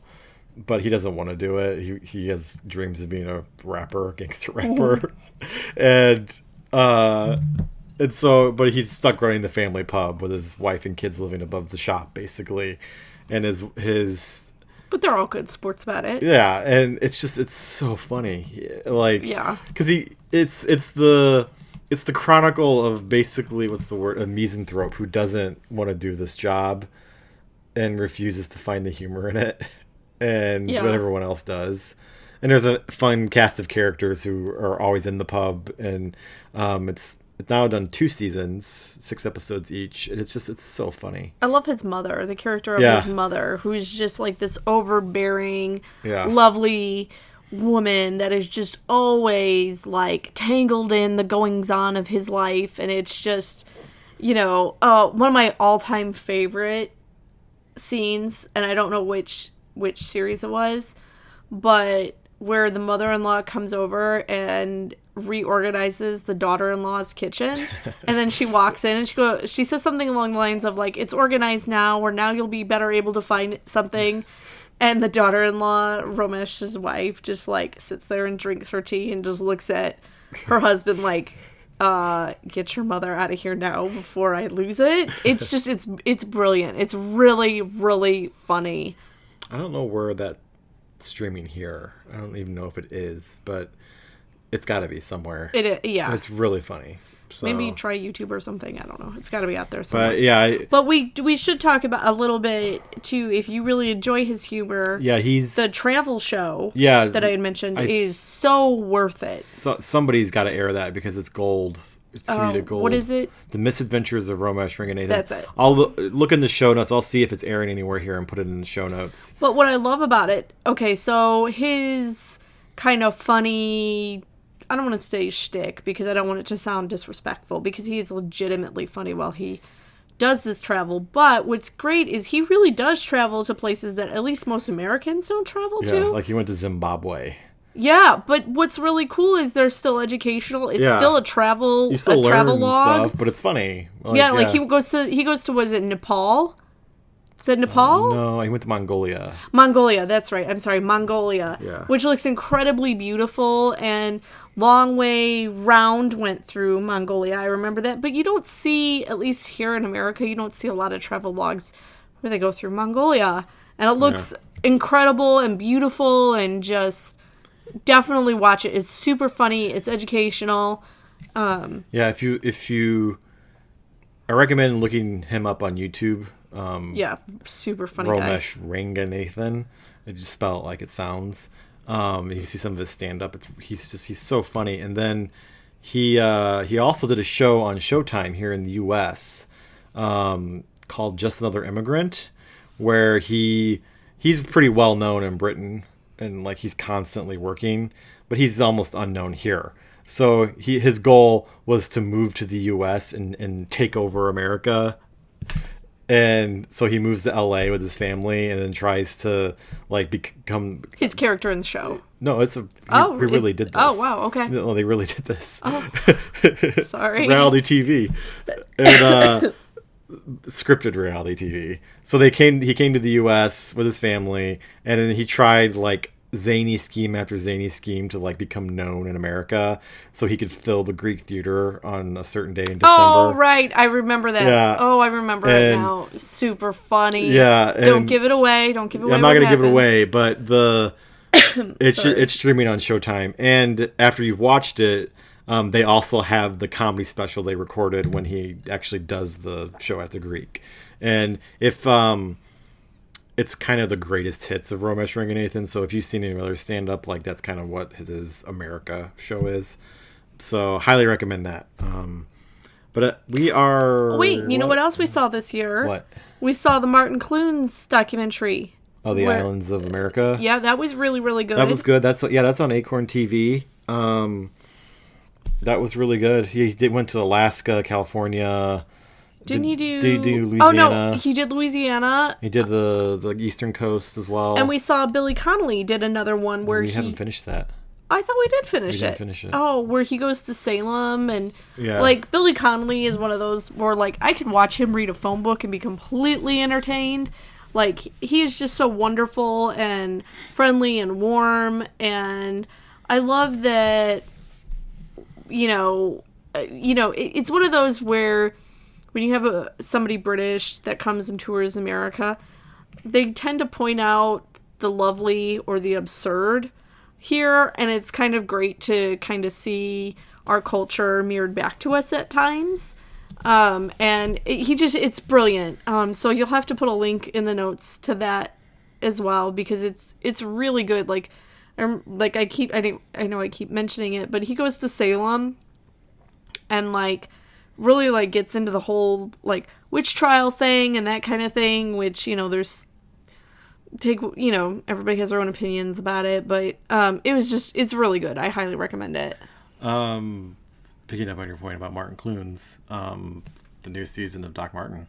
but he doesn't want to do it. He has dreams of being a rapper, gangster rapper, and so, but he's stuck running the family pub with his wife and kids living above the shop, basically, and his. But they're all good sports about it. Yeah, and it's so funny, like, yeah, because it's the chronicle of basically, what's the word, a misanthrope who doesn't want to do this job and refuses to find the humor in it, and what everyone else does. And there's a fun cast of characters who are always in the pub, and it's now done 2 seasons, 6 episodes each, and it's so funny. I love his mother, the character of his mother, who's just like this overbearing, lovely woman that is just always like tangled in the goings on of his life. And it's just, one of my all-time favorite scenes, and I don't know which series it was, but where the mother-in-law comes over and reorganizes the daughter-in-law's kitchen, and then she walks in and she says something along the lines of like, it's organized now, or now you'll be better able to find something. And the daughter-in-law, Romesh's wife, just like sits there and drinks her tea and just looks at her husband like, get your mother out of here now before I lose it. It's just, it's brilliant. It's really, really funny. I don't know where that's streaming here. I don't even know if it is, but it's got to be somewhere. Yeah. It's really funny. So. Maybe try YouTube or something. I don't know. It's got to be out there somewhere. But yeah. But we should talk about a little bit too. If you really enjoy his humor, the travel show. That I had mentioned is so worth it. Somebody's got to air that because it's gold. It's comedic gold. What is it? The Misadventures of Romesh Ranganathan. That's it. I'll look in the show notes. I'll see if it's airing anywhere here and put it in the show notes. But what I love about it, okay, so his kind of funny, I don't want to say shtick because I don't want it to sound disrespectful, because he is legitimately funny while he does this travel. But what's great is he really does travel to places that at least most Americans don't travel to. Yeah, like he went to Zimbabwe. Yeah, but what's really cool is they're still educational. It's still a travel log, stuff, but it's funny. Like he goes to was it Nepal? Is it Nepal? No, he went to Mongolia. Mongolia, that's right. I'm sorry, Mongolia. Yeah. Which looks incredibly beautiful, and Long Way Round went through Mongolia. I remember that. But you don't see, at least here in America, you don't see a lot of travel logs where they go through Mongolia. And it looks incredible and beautiful, and just definitely watch it. It's super funny. It's educational. If you I recommend looking him up on YouTube. Super funny Romesh guy. Ranganathan. I just spell it like it sounds. You can see some of his stand-up. He's so funny. And then he also did a show on Showtime here in the U.S. Called Just Another Immigrant, where he's pretty well known in Britain, and like he's constantly working, but he's almost unknown here. So his goal was to move to the U.S. and take over America. And so he moves to L.A. with his family and then tries to like become his character in the show. No, we really did this. Oh, wow, okay. No, they really did this. Oh, sorry. It's reality TV. And scripted reality TV. So he came to the U.S. with his family, and then he tried like zany scheme after zany scheme to like become known in America, so he could fill the Greek theater on a certain day in December. Oh, right, I remember that. Yeah. Oh, I remember it now. Super funny. Yeah, don't give it away. Don't give it away. I'm not gonna give it away, but it's streaming on Showtime, and after you've watched it. They also have the comedy special they recorded when he actually does the show at the Greek. And if it's kind of the greatest hits of Romesh Ranganathan, so if you've seen any other stand-up, like that's kind of what his America show is. So highly recommend that. But we are... Wait, you know what else we saw this year? What? We saw the Martin Clunes documentary. Oh, the Islands of America? Yeah, that was really, really good. That was good. That's on Acorn TV. That was really good. He went to Alaska, California. Didn't he do Louisiana? Oh, no. He did Louisiana. He did the Eastern Coast as well. And we saw Billy Connolly did another one where we haven't finished that. I thought we did finish didn't finish it. Oh, where he goes to Salem and yeah. Like Billy Connolly is one of those where like I could watch him read a phone book and be completely entertained. Like he is just so wonderful and friendly and warm, and I love that. It's one of those where when you have somebody British that comes and tours America, they tend to point out the lovely or the absurd here, and it's kind of great to kind of see our culture mirrored back to us at times. And it's brilliant. So you'll have to put a link in the notes to that as well, because it's really good. Like I know I keep mentioning it, but he goes to Salem and like really like gets into the whole like witch trial thing and that kind of thing, which, everybody has their own opinions about it, but it's really good. I highly recommend it. Picking up on your point about Martin Clunes, the new season of Doc Martin,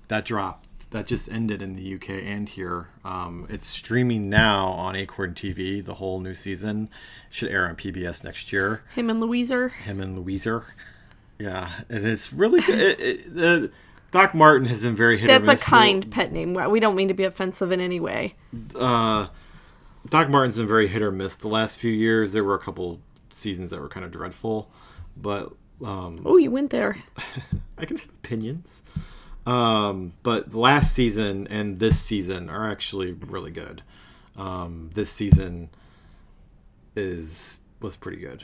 that dropped. That just ended in the UK and here. It's streaming now on Acorn TV. The whole new season should air on PBS next year. Him and Louiser. Yeah, and it's really good. Doc Martin has been very hit or miss. That's a kind pet name. We don't mean to be offensive in any way. Doc Martin's been very hit or miss the last few years. There were a couple seasons that were kind of dreadful, but oh, you went there. I can have opinions. But last season and this season are actually really good. This season was pretty good.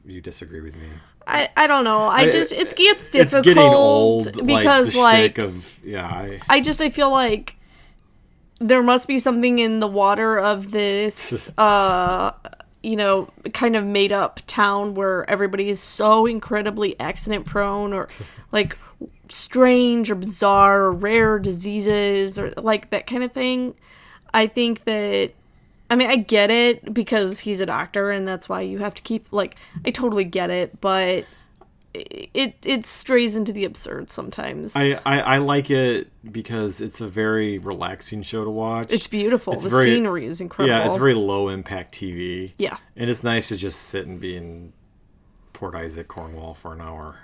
You disagree with me? I don't know. It gets difficult. It's getting old because I feel like there must be something in the water of this kind of made up town where everybody is so incredibly accident prone or like strange or bizarre or rare diseases or like that kind of thing. I think that, I get it because he's a doctor and that's why you have to keep, like, I totally get it, but it strays into the absurd sometimes. I like it because it's a very relaxing show to watch. It's beautiful. The scenery is incredible. Yeah, it's very low impact TV. Yeah. And it's nice to just sit and be in Port Isaac, Cornwall for an hour.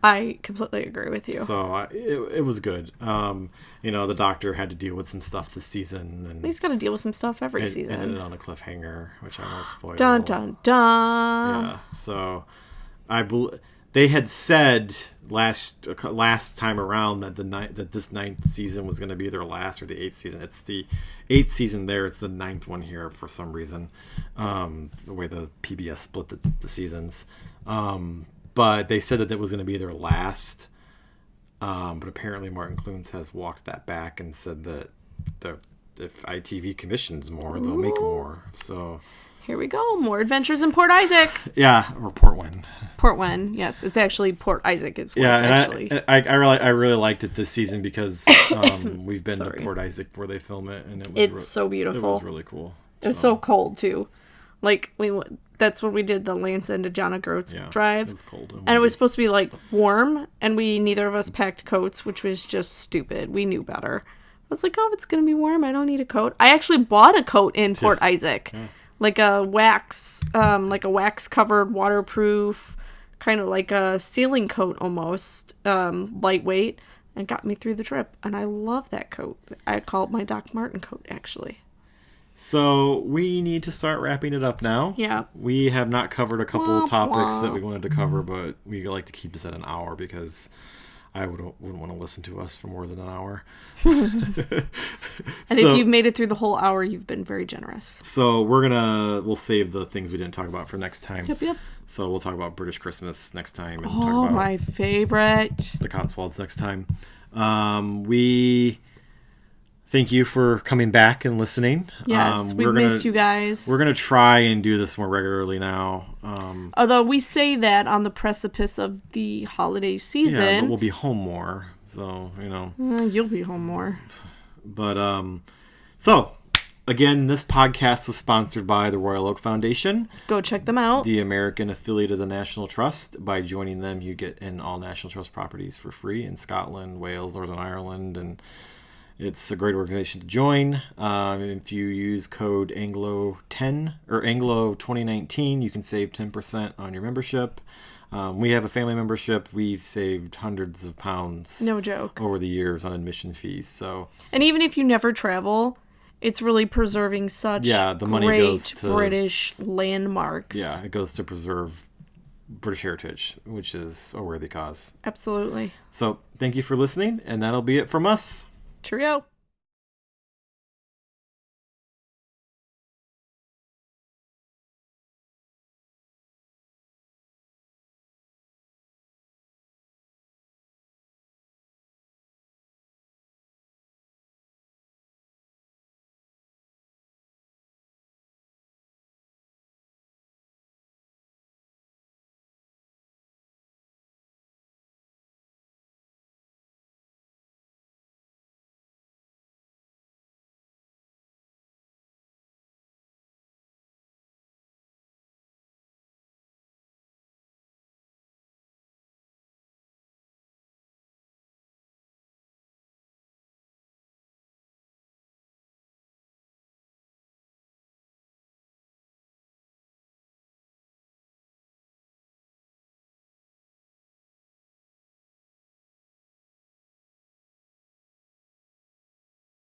I completely agree with you. So it was good. The doctor had to deal with some stuff this season. And he's got to deal with some stuff every season. Ended on a cliffhanger, which I won't spoil. Dun, dun, dun. Yeah, so they had said last time around that this ninth season was going to be their last, or the eighth season. It's the eighth season there. It's the ninth one here for some reason. The way the PBS split the seasons. But they said that it was going to be their last. But apparently Martin Clunes has walked that back and said that if ITV commissions more, they'll make more. So here we go. More adventures in Port Isaac. Yeah, or Portwen. Portwen, yes. It's actually Port Isaac. It's actually. I really liked it this season because we've been to Port Isaac where they film it, and it's so beautiful. It was really cool. It's so cold too. Like That's when we did the Lance End to John O'Groats drive. It was cold. And it was supposed to be like warm, and neither of us packed coats, which was just stupid. We knew better. I was like, oh, it's going to be warm. I don't need a coat. I actually bought a coat in Port Isaac. Like a wax covered waterproof, kind of like a ceiling coat almost, lightweight, and got me through the trip. And I love that coat. I call it my Doc Martin coat, actually. So we need to start wrapping it up now. Yeah. We have not covered a couple topics that we wanted to cover, but we like to keep this at an hour because I wouldn't want to listen to us for more than an hour. And if you've made it through the whole hour, you've been very generous. So we'll save the things we didn't talk about for next time. Yep. So we'll talk about British Christmas next time. And talk about my favorite. The Cotswolds next time. We thank you for coming back and listening. Yes, we missed you guys. We're going to try and do this more regularly now. Although we say that on the precipice of the holiday season. Yeah, but we'll be home more. So, you'll be home more. But, so, again, this podcast was sponsored by the Royal Oak Foundation. Go check them out. The American affiliate of the National Trust. By joining them, you get in all National Trust properties for free in Scotland, Wales, Northern Ireland, and it's a great organization to join. If you use code Anglo10 or Anglo 2019, you can save 10% on your membership. We have a family membership. We've saved hundreds of pounds. No joke. Over the years on admission fees. And even if you never travel, it's really preserving such the money goes to British landmarks. Yeah, it goes to preserve British heritage, which is a worthy cause. Absolutely. So thank you for listening, and that'll be it from us. Cheerio.